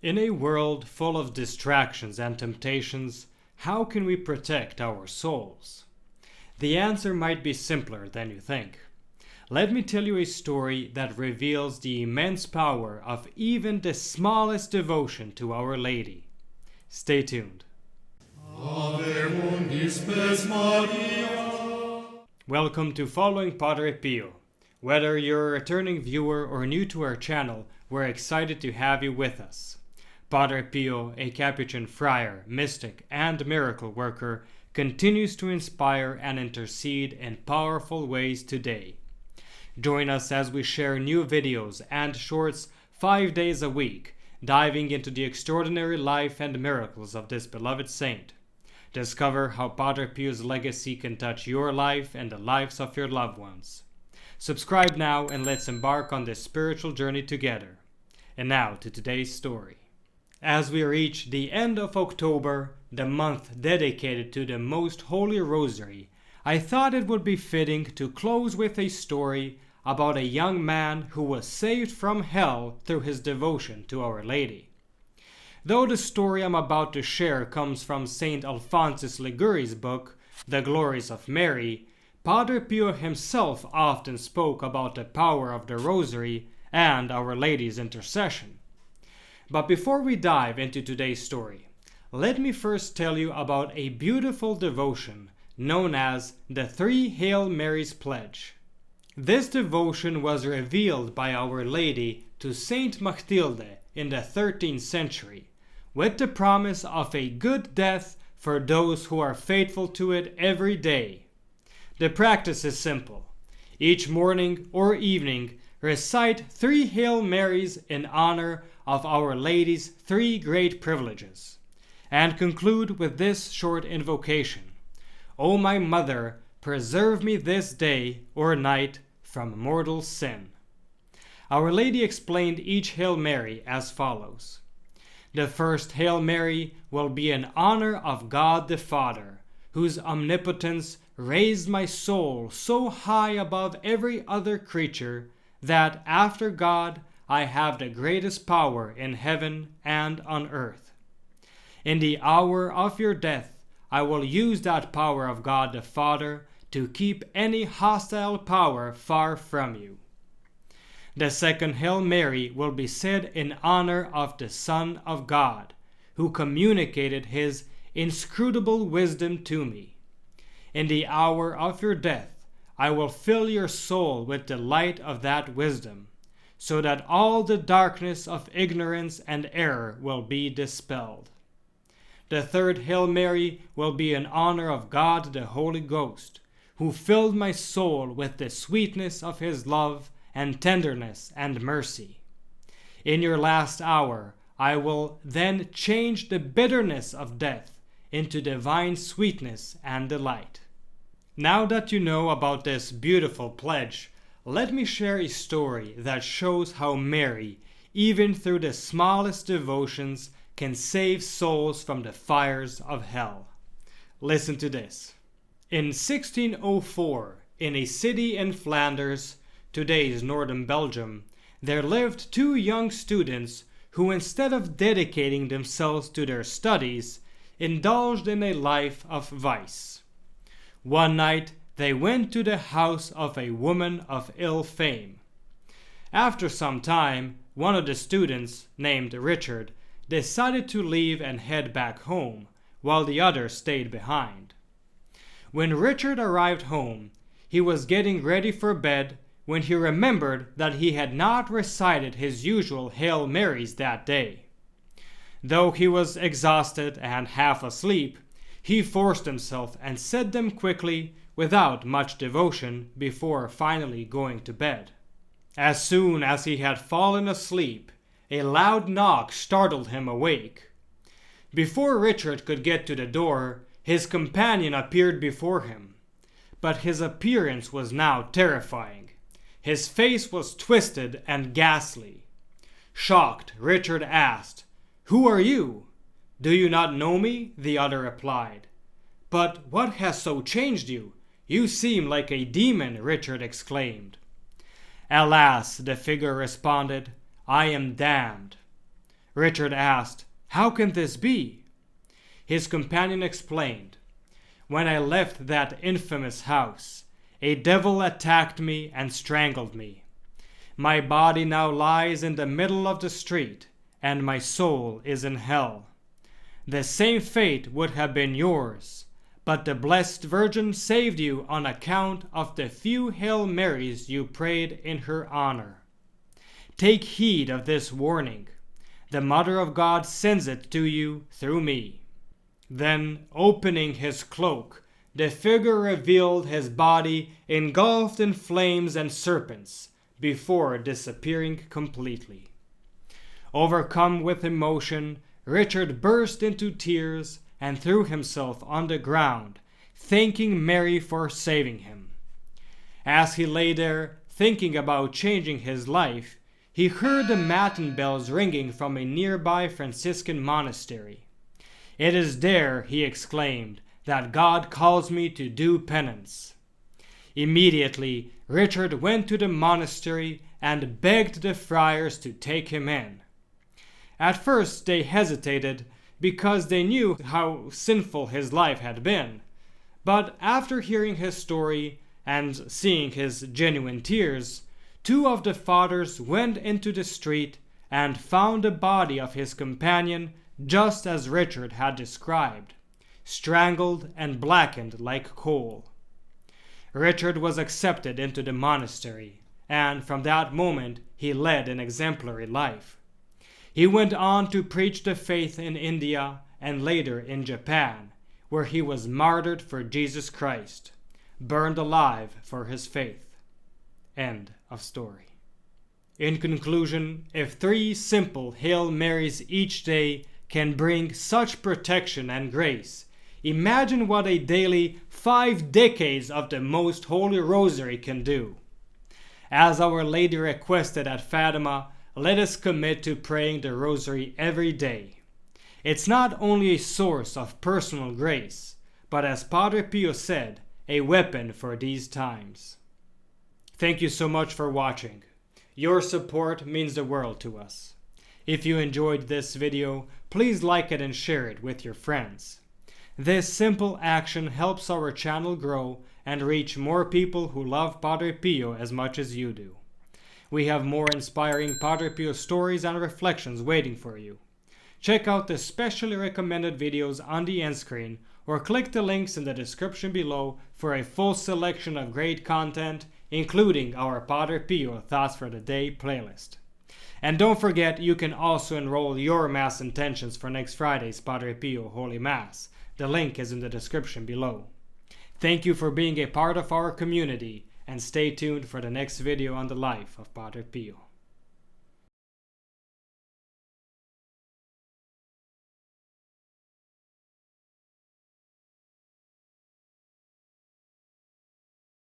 In a world full of distractions and temptations, how can we protect our souls? The answer might be simpler than you think. Let me tell you a story that reveals the immense power of even the smallest devotion to Our Lady. Stay tuned. Welcome to Following Padre Pio. Whether you're a returning viewer or new to our channel, we're excited to have you with us. Padre Pio, a Capuchin friar, mystic, and miracle worker, continues to inspire and intercede in powerful ways today. Join us as we share new videos and shorts 5 days a week, diving into the extraordinary life and miracles of this beloved saint. Discover how Padre Pio's legacy can touch your life and the lives of your loved ones. Subscribe now and let's embark on this spiritual journey together. And now to today's story. As we reach the end of October, the month dedicated to the Most Holy Rosary, I thought it would be fitting to close with a story about a young man who was saved from hell through his devotion to Our Lady. Though the story I'm about to share comes from Saint Alphonsus Liguori's book, The Glories of Mary, Padre Pio himself often spoke about the power of the Rosary and Our Lady's intercession. But before we dive into today's story, let me first tell you about a beautiful devotion known as the 3 Hail Marys Pledge. This devotion was revealed by Our Lady to Saint Mathilde in the 13th century, with the promise of a good death for those who are faithful to it every day. The practice is simple. Each morning or evening, recite 3 Hail Marys in honor of Our Lady's 3 great privileges, and conclude with this short invocation: O my Mother, preserve me this day or night from mortal sin. Our Lady explained each Hail Mary as follows. The first Hail Mary will be in honor of God the Father, whose omnipotence raised my soul so high above every other creature that after God I have the greatest power in heaven and on earth. In the hour of your death I will use that power of God the Father to keep any hostile power far from you. The second Hail Mary will be said in honor of the Son of God, who communicated his inscrutable wisdom to me. In the hour of your death I will fill your soul with the light of that wisdom, so that all the darkness of ignorance and error will be dispelled. The third Hail Mary will be in honor of God the Holy Ghost, who filled my soul with the sweetness of his love and tenderness and mercy. In your last hour I will then change the bitterness of death into divine sweetness and delight. Now that you know about this beautiful pledge, let me share a story that shows how Mary, even through the smallest devotions, can save souls from the fires of hell. Listen to this. In 1604, in a city in Flanders, today's northern Belgium, there lived 2 young students who, instead of dedicating themselves to their studies, indulged in a life of vice. One night they went to the house of a woman of ill fame. After some time, one of the students, named Richard, decided to leave and head back home, while the other stayed behind. When Richard arrived home, he was getting ready for bed when he remembered that he had not recited his usual Hail Marys that day. Though he was exhausted and half asleep, he forced himself and said them quickly, without much devotion, before finally going to bed. As soon as he had fallen asleep, a loud knock startled him awake. Before Richard could get to the door, his companion appeared before him. But his appearance was now terrifying. His face was twisted and ghastly. Shocked, Richard asked, "Who are you?" "Do you not know me?" the other replied. "But what has so changed you? You seem like a demon," Richard exclaimed. "Alas," the figure responded, "I am damned." Richard asked, "How can this be?" His companion explained, "When I left that infamous house, a devil attacked me and strangled me. My body now lies in the middle of the street, and my soul is in hell. The same fate would have been yours, but the Blessed Virgin saved you on account of the few Hail Marys you prayed in her honor. Take heed of this warning. The Mother of God sends it to you through me." Then, opening his cloak, the figure revealed his body engulfed in flames and serpents, before disappearing completely. Overcome with emotion, Richard burst into tears and threw himself on the ground, thanking Mary for saving him. As he lay there, thinking about changing his life, he heard the matin bells ringing from a nearby Franciscan monastery. "It is there," he exclaimed, "that God calls me to do penance." Immediately, Richard went to the monastery and begged the friars to take him in. At first they hesitated because they knew how sinful his life had been, but after hearing his story and seeing his genuine tears, two of the fathers went into the street and found the body of his companion just as Richard had described, strangled and blackened like coal. Richard was accepted into the monastery, and from that moment he led an exemplary life. He went on to preach the faith in India and later in Japan, where he was martyred for Jesus Christ, burned alive for his faith. End of story. In conclusion, if 3 simple Hail Marys each day can bring such protection and grace, imagine what a daily 5 decades of the Most Holy Rosary can do. As Our Lady requested at Fatima, let us commit to praying the Rosary every day. It's not only a source of personal grace, but as Padre Pio said, a weapon for these times. Thank you so much for watching. Your support means the world to us. If you enjoyed this video, please like it and share it with your friends. This simple action helps our channel grow and reach more people who love Padre Pio as much as you do. We have more inspiring Padre Pio stories and reflections waiting for you. Check out the specially recommended videos on the end screen or click the links in the description below for a full selection of great content, including our Padre Pio Thoughts for the Day playlist. And don't forget, you can also enroll your Mass intentions for next Friday's Padre Pio Holy Mass. The link is in the description below. Thank you for being a part of our community, and stay tuned for the next video on the life of Padre Pio.